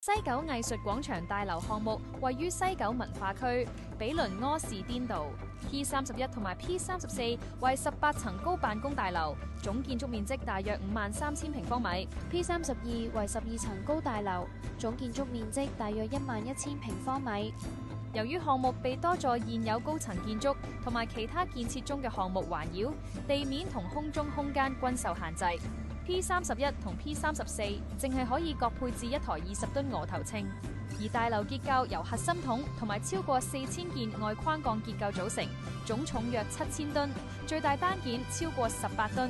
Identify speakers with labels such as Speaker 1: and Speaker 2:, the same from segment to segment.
Speaker 1: 西九藝術廣場大樓項目位於西九文化區，毗鄰柯士甸道。P31同埋 P34為18層高辦公大樓，總建築面積大約53000平方米。
Speaker 2: P32為12層高大樓，總建築面積大約11000平方米。
Speaker 1: 由於項目被多座現有高層建築同埋其他建設中嘅項目環繞，地面同空中空間均受限制。P31同 P34淨係可以各配置一台20噸鵝頭秤，而大樓結構由核心筒同埋超過4000件外框鋼結構組成，總重約7000噸，最大單件超過18噸，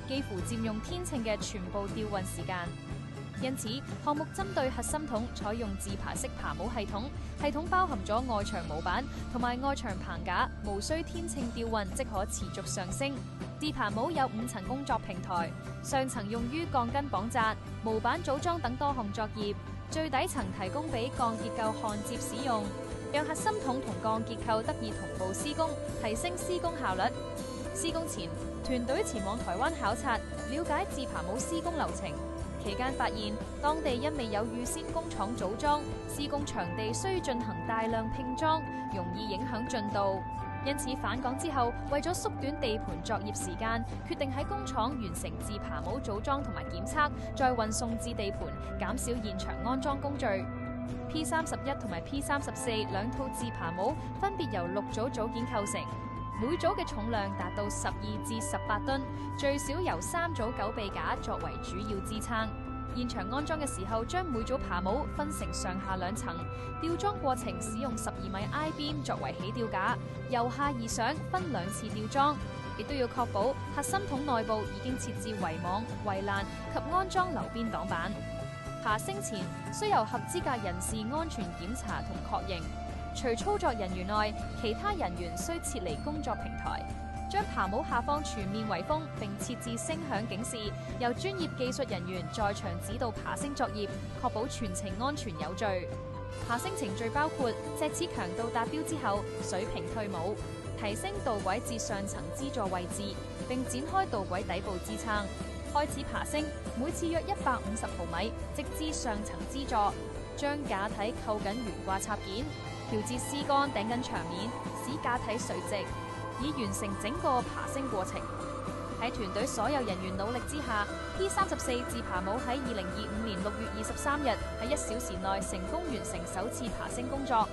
Speaker 1: 幾乎佔用天秤嘅全部吊運時間。因此，項目針對核心筒採用自爬式爬帽系統，系統包含咗外牆模板同埋外牆棚架，無需天秤吊運即可持續上升。自爬帽有5層工作平台，上層用於鋼筋綁紮、模板組裝等多項作業，最底層提供俾鋼結構焊接使用，讓核心筒同鋼結構得以同步施工，提升施工效率。施工前，團隊前往台灣考察，了解自爬帽施工流程。期間發現，當地因未有預先工廠組裝，施工場地需進行大量拼裝，容易影響進度。因此返港之後，為咗縮短地盤作業時間，決定喺工廠完成自爬帽組裝同埋檢測，再運送至地盤，減少現場安裝工序。P31同埋 P34兩套自爬帽分別由6組組件構成，每組嘅重量達到12至18噸，最少由3組狗臂架作為主要支撐。現場安裝嘅時候，將每組爬帽分成上下2層，吊裝過程使用12米 I beam 作為起吊架，由下而上分2次吊裝，亦都要確保核心筒內部已經設置圍網、圍欄及安裝流邊擋板。爬升前需由合資格人士安全檢查同確認。除操作人員外，其他人員需撤離工作平台，將爬帽下方全面圍封，並設置聲響警示，由專業技術人員在場指導爬升作業，確保全程安全有序。爬升程序包括石屎強度達標之後，水平退帽，提升導軌至上層支座位置，並展開導軌底部支撐，開始爬升，每次約150毫米，直至上層支座，將架體扣緊懸掛插件，調節絲桿頂緊牆面，使架體垂直，以完成整個爬升過程。喺團隊所有人員努力之下， P34自爬帽喺2025年6月23日喺1小時內成功完成首次爬升工作。